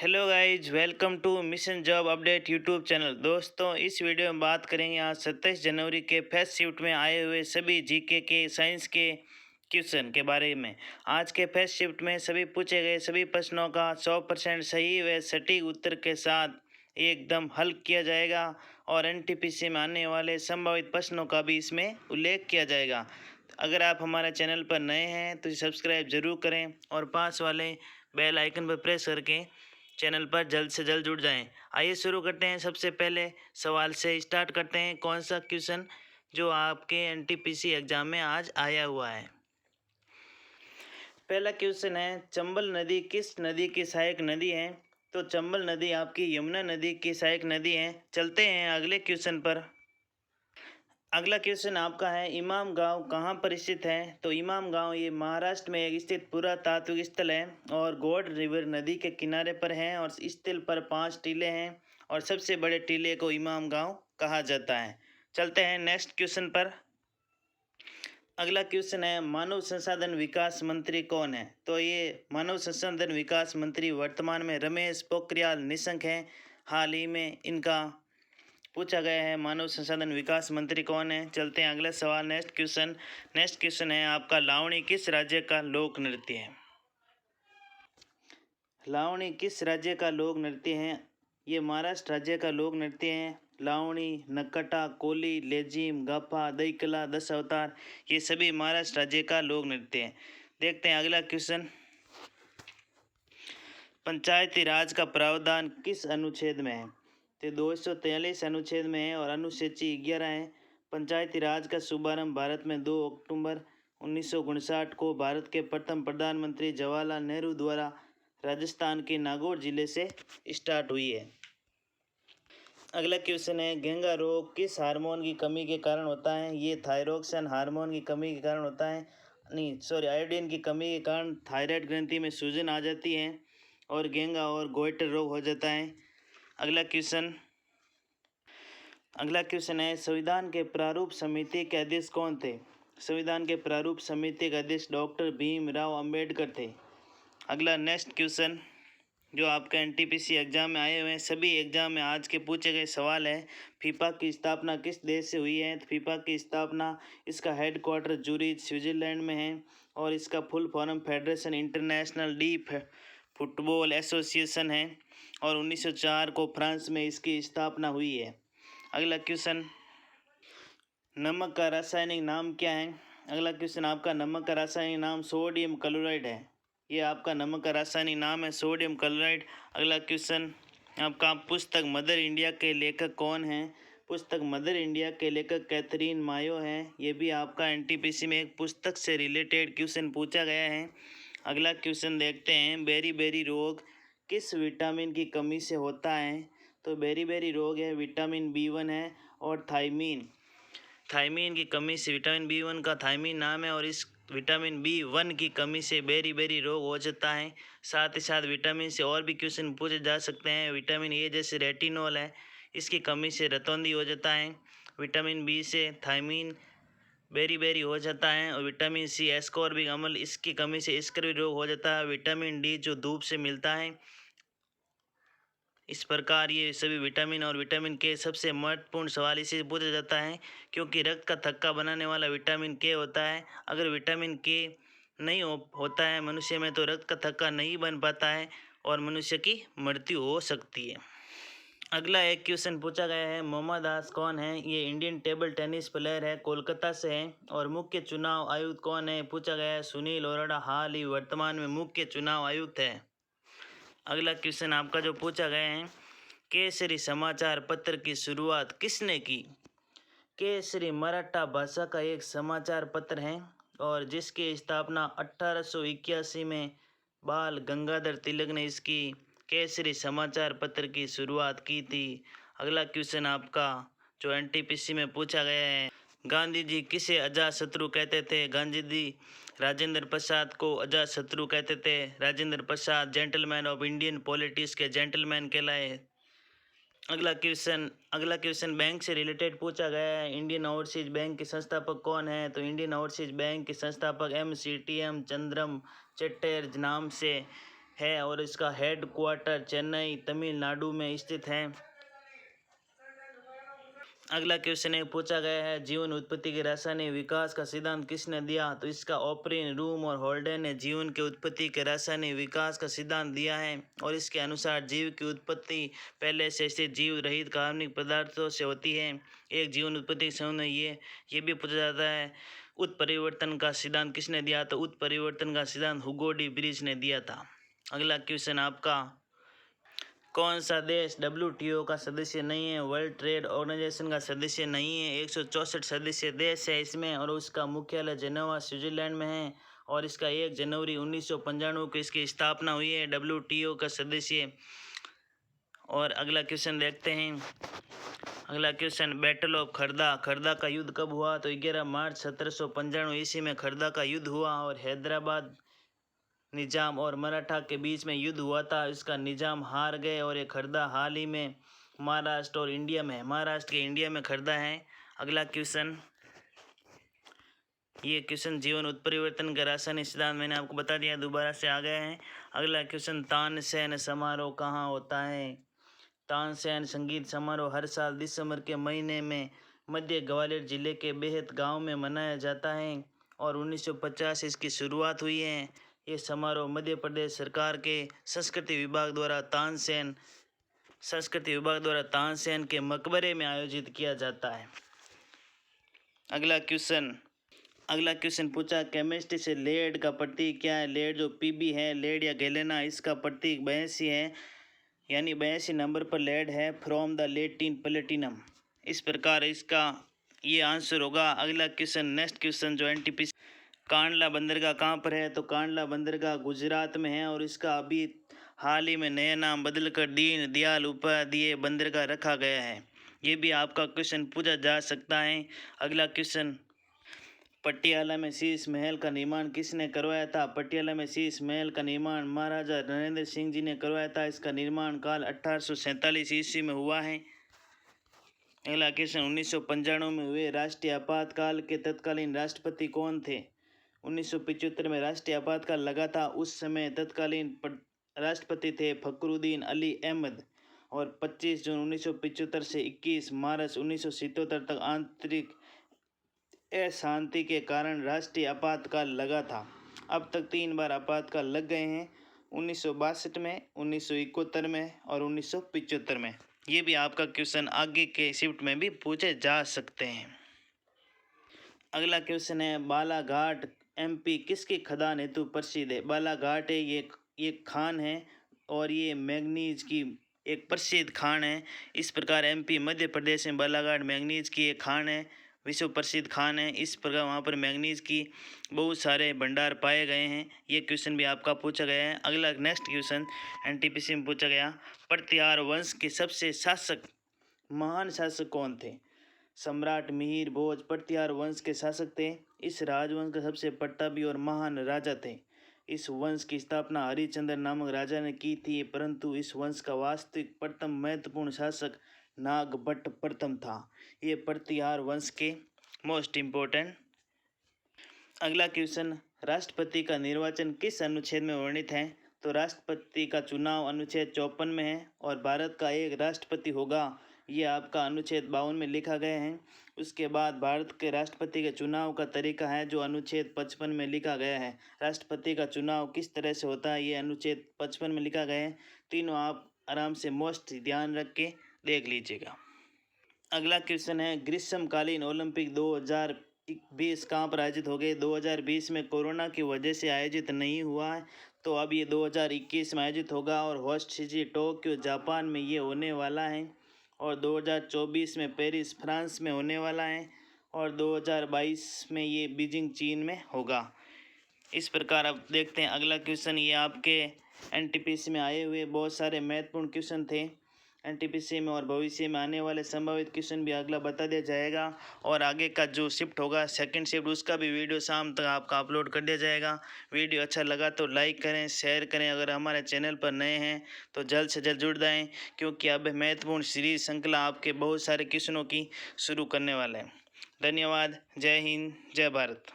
Hello guys, welcome to mission job update YouTube channel. दोस्तों, इस video में बात करेंगे आज 27 जनवरी के फर्स्ट शिफ्ट में आए हुए सभी जीके के साइंस के क्वेश्चन के बारे में। आज के फर्स्ट शिफ्ट में सभी पूछे गए सभी प्रश्नों का 100% सही व सटीक उत्तर के साथ एकदम हल किया जाएगा और एनटीपीसी में आने वाले संभावित प्रश्नों का भी इसमें उल्लेख किया जाएगा। अगर आप हमारे चैनल पर नए हैं तो सब्सक्राइब जरूर करें और पास वाले बेल आइकन पर प्रेस करके चैनल पर जल्द से जल्द जुड़ जाएं। आइए शुरू करते हैं। सबसे पहले सवाल से स्टार्ट करते हैं। कौन सा क्वेश्चन जो आपके एनटीपीसी एग्जाम में आज आया हुआ है। पहला क्वेश्चन है, चंबल नदी किस नदी की सहायक नदी है? तो चंबल नदी आपकी यमुना नदी की सहायक नदी है। चलते हैं अगले क्वेश्चन पर। अगला क्वेश्चन आपका है, इमाम गांव कहाँ पर स्थित है? तो इमाम गांव ये महाराष्ट्र में एक स्थित पुरातात्विक स्थल है और गॉड रिवर नदी के किनारे पर है और इस स्थल पर 5 टीले हैं और सबसे बड़े टीले को इमाम गांव कहा जाता है। चलते हैं नेक्स्ट क्वेश्चन पर। अगला क्वेश्चन है, मानव संसाधन विकास मंत्री कौन है? तो ये मानव संसाधन विकास मंत्री वर्तमान में रमेश पोखरियाल निशंक हैं। हाल ही में इनका पूछा गया है मानव संसाधन विकास मंत्री कौन है। चलते हैं अगला सवाल। नेक्स्ट क्वेश्चन है आपका, लावणी किस राज्य का लोक नृत्य है? लावणी किस राज्य का लोक नृत्य है? ये महाराष्ट्र राज्य का लोक नृत्य है। लावणी, नक्काटा, कोली, लेजिम, गाफा, दईकला, 10 अवतार ये सभी महाराष्ट्र राज्य का लोक नृत्य है। देखते हैं अगला क्वेश्चन। पंचायती राज का प्रावधान किस अनुच्छेद में है? तो 243 अनुच्छेद में है और अनुसूची 11 है। पंचायती राज का शुभारंभ भारत में 2 अक्टूबर 1959 को भारत के प्रथम प्रधानमंत्री जवाहरलाल नेहरू द्वारा राजस्थान के नागौर जिले से स्टार्ट हुई है। अगला क्वेश्चन है, घेंगा रोग किस हार्मोन की कमी के कारण होता है? ये थायरोक्सिन हार्मोन की कमी के कारण होता है। आयोडीन की कमी के कारण थायराइड ग्रंथि में सूजन आ जाती है और घेंगा और गोइटर रोग हो जाता है। अगला क्वेश्चन है, संविधान के प्रारूप समिति के अध्यक्ष कौन थे? संविधान के प्रारूप समिति के अध्यक्ष डॉक्टर भीमराव अंबेडकर थे। अगला नेक्स्ट क्वेश्चन जो आपका एनटीपीसी एग्जाम में आए हुए हैं, सभी एग्जाम में आज के पूछे गए सवाल है। फीफा की स्थापना किस देश से हुई है? तो फीफा की स्थापना इसका हेडक्वार्टर जूरिच स्विट्जरलैंड में है और इसका full form federation international D football association है और 1904 को फ्रांस में इसकी स्थापना हुई है। अगला क्वेश्चन, नमक का रासायनिक नाम क्या है? अगला क्वेश्चन आपका, नमक का रासायनिक नाम सोडियम क्लोराइड है। ये आपका नमक का रासायनिक नाम है सोडियम क्लोराइड। अगला क्वेश्चन आपका, पुस्तक मदर इंडिया के लेखक कौन हैं? पुस्तक मदर इंडिया के लेखक कैथरीन मायो हैं। ये भी आपका एनटीपीसी में एक पुस्तक से रिलेटेड क्वेश्चन पूछा गया है। अगला क्वेश्चन देखते हैं, बेरी रोग किस विटामिन की कमी से होता है? तो बेरी रोग है विटामिन B1 है और थायमीन की कमी से, विटामिन B1 का थायमीन नाम है और इस विटामिन B1 की कमी से बेरी रोग हो जाता है। साथ ही साथ विटामिन से और भी क्वेश्चन पूछे जा सकते हैं। विटामिन ए जैसे रेटिनॉल है, इसकी कमी से रतौंधी हो जाता है। विटामिन बी से थायमीन बेरी हो जाता है और विटामिन सी एस्कॉर्बिक अम्ल, इसकी कमी से स्कर्वी रोग हो जाता है। विटामिन डी जो धूप से मिलता है। इस प्रकार ये सभी विटामिन और विटामिन के सबसे महत्वपूर्ण सवाल इसी से पूछा जाता है क्योंकि रक्त का थक्का बनाने वाला विटामिन के होता है। अगर विटामिन के नहीं होता है मनुष्य में तो रक्त का थक्का नहीं बन पाता है और मनुष्य की मृत्यु हो सकती है। अगला एक क्वेश्चन पूछा गया है, मोहम्मद दास कौन है? ये इंडियन टेबल टेनिस प्लेयर है, कोलकाता से है। और मुख्य चुनाव आयुक्त कौन है? पूछा गया है सुनील अरोड़ा, हाल ही वर्तमान में मुख्य चुनाव आयुक्त है। अगला क्वेश्चन आपका जो पूछा गया है, केसरी समाचार पत्र की शुरुआत किसने की? केसरी मराठा भाषा का एक समाचार पत्र है और जिसकी स्थापना 1881 में बाल गंगाधर तिलक ने इसकी केसरी समाचार पत्र की शुरुआत की थी। अगला क्वेश्चन आपका जो एनटीपीसी में पूछा गया है, गांधी जी किसे अजातशत्रु कहते थे? गांधी जी राजेंद्र प्रसाद को अजातशत्रु कहते थे। Rajendra Prasad gentleman of Indian politics के जेंटलमैन कहलाए। अगला क्वेश्चन बैंक से रिलेटेड पूछा गया है, इंडियन ओवरसीज बैंक के संस्थापक कौन है? तो इंडियन ओवरसीज बैंक के संस्थापक MCTM चंद्रम चट्टर नाम से है और इसका हेड क्वार्टर चेन्नई तमिलनाडु में स्थित है। अगला क्वेश्चन है पूछा गया है जीवन उत्पत्ति के रासायनिक विकास का सिद्धांत किसने दिया? तो इसका ओपरिन, रूम और होल्डेन ने जीवन के उत्पत्ति के रासायनिक विकास का सिद्धांत दिया है और इसके अनुसार जीव की उत्पत्ति पहले से स्थित जीव रहित कार्बनिक पदार्थों से होती है। एक जीवन उत्पत्ति के संबंध में ये भी पूछा जाता है उत्परिवर्तन का सिद्धांत किसने दिया? तो उत्परिवर्तन का सिद्धांत हुगो डी ब्रिज ने दिया था। अगला क्वेश्चन आपका, कौन सा देश WTO का सदस्य नहीं है? वर्ल्ड ट्रेड ऑर्गेनाइजेशन का सदस्य नहीं है। 164 सदस्य देश है इसमें और उसका मुख्यालय जेनेवा स्विट्जरलैंड में है और इसका 1 जनवरी 1995 को इसकी स्थापना हुई है WTO का सदस्य। और अगला क्वेश्चन देखते हैं। अगला question, battle of Khardah, Khardah का युद्ध कब हुआ? तो 11 मार्च 1795 ईस्वी में खर्दा का युद्ध हुआ और हैदराबाद निजाम और मराठा के बीच में युद्ध हुआ था। इसका निजाम हार गए और ये खर्दा हाल ही में महाराष्ट्र और इंडिया में, महाराष्ट्र के इंडिया में खर्दा है। अगला क्वेश्चन, ये क्वेश्चन जीवन उत्परिवर्तन का रासायनिक सिद्धांत मैंने आपको बता दिया, दोबारा से आ गए हैं। अगला क्वेश्चन, तानसेन समारोह कहाँ होता है? तानसेन संगीत समारोह हर साल दिसंबर के महीने में मध्य ग्वालियर जिले के बेहद गांव में मनाया जाता है और 1950 इसकी शुरुआत हुई है। ये समारोह मध्य प्रदेश सरकार के संस्कृति विभाग द्वारा तानसेन के मकबरे में आयोजित किया जाता है। अगला क्वेश्चन पूछा केमिस्ट्री से लेड का प्रतीक क्या है? लेड जो Pb है, लेड या गैलेना, इसका प्रतीक 82 है, यानी 82 नंबर पर लेड है, फ्रॉम द लेटिन प्लेटिनम। इस प्रकार इसका ये आंसर होगा। अगला क्वेश्चन, नेक्स्ट क्वेश्चन जो NTPC, कांडला बंदरगाह कहाँ पर है? तो कांडला बंदरगाह गुजरात में है और इसका अभी हाल ही में नया नाम बदलकर दीन दयाल उपाध्याय बंदरगाह रखा गया है। ये भी आपका क्वेश्चन पूछा जा सकता है। अगला क्वेश्चन, पटियाला में शीश महल का निर्माण किसने करवाया था? पटियाला में शीश महल का निर्माण महाराजा नरेंद्र सिंह जी ने करवाया था। इसका निर्माण काल 1847 ईस्वी में हुआ है। अगला क्वेश्चन, 1995 में हुए राष्ट्रीय आपातकाल के तत्कालीन राष्ट्रपति कौन थे? 1975 में राष्ट्रीय आपातकाल लगा था, उस समय तत्कालीन राष्ट्रपति थे फखरुद्दीन अली अहमद और 25 जून 1975 से 21 मार्च 1977 तक आंतरिक अशांति के कारण राष्ट्रीय आपातकाल लगा था। अब तक 3 बार आपातकाल लग गए हैं, 1962 में, 1971 में और 1975 में। ये भी आपका क्वेश्चन आगे के शिफ्ट में भी पूछे जा सकते हैं। अगला क्वेश्चन है, बालाघाट MP किसकी खदान हेतु प्रसिद्ध है? बालाघाट है ये खान है और ये मैंगनीज की एक प्रसिद्ध खान है। इस प्रकार MP मध्य प्रदेश में बालाघाट मैंगनीज की एक खान है, विश्व प्रसिद्ध खान है। इस प्रकार वहाँ पर मैंगनीज की बहुत सारे भंडार पाए गए हैं। ये क्वेश्चन भी आपका पूछा गया है। अगला नेक्स्ट क्वेश्चन NTPC में पूछा गया, प्रतिहार वंश के सबसे महान शासक कौन थे? सम्राट मिहिर भोज प्रतिहार वंश के शासक थे। इस राजवंश के सबसे प्रतापी और महान राजा थे। इस वंश की स्थापना हरिश्चंद्र नामक राजा ने की थी, परंतु इस वंश का वास्तविक प्रथम महत्वपूर्ण शासक नागभट्ट प्रथम था। ये प्रतिहार वंश के मोस्ट इम्पोर्टेंट। अगला क्वेश्चन, राष्ट्रपति का निर्वाचन किस अनुच्छेद में वर्णित है? तो राष्ट्रपति का चुनाव अनुच्छेद 54 में है और भारत का एक राष्ट्रपति होगा, ये आपका अनुच्छेद 52 में लिखा गया है। उसके बाद भारत के राष्ट्रपति के चुनाव का तरीका है जो अनुच्छेद 55 में लिखा गया है। राष्ट्रपति का चुनाव किस तरह से होता है, ये अनुच्छेद 55 में लिखा गया है। तीनों आप आराम से मोस्ट ध्यान रख के देख लीजिएगा। अगला क्वेश्चन है, ग्रीष्मकालीन ओलंपिक 2020 कहाँ पर आयोजित हो गए? 2020 में कोरोना की वजह से आयोजित नहीं हुआ है, तो अब ये 2021 में आयोजित होगा और होस्ट सिटी टोक्यो जापान में ये होने वाला है और 2024 में पेरिस फ्रांस में होने वाला है और 2022 में ये बीजिंग चीन में होगा। इस प्रकार अब देखते हैं अगला क्वेश्चन। ये आपके NTPC में आए हुए बहुत सारे महत्वपूर्ण क्वेश्चन थे NTPC में और भविष्य में आने वाले संभावित क्वेश्चन भी अगला बता दिया जाएगा और आगे का जो शिफ्ट होगा सेकंड शिफ्ट उसका भी वीडियो शाम तक आपका अपलोड कर दिया जाएगा। वीडियो अच्छा लगा तो लाइक करें, शेयर करें। अगर हमारे चैनल पर नए हैं तो जल्द से जल्द जुड़ जाएँ, क्योंकि अब महत्वपूर्ण सीरीज श्रृंखला आपके बहुत सारे क्वेश्चनों की शुरू करने वाले हैं। धन्यवाद। जय हिंद, जय भारत।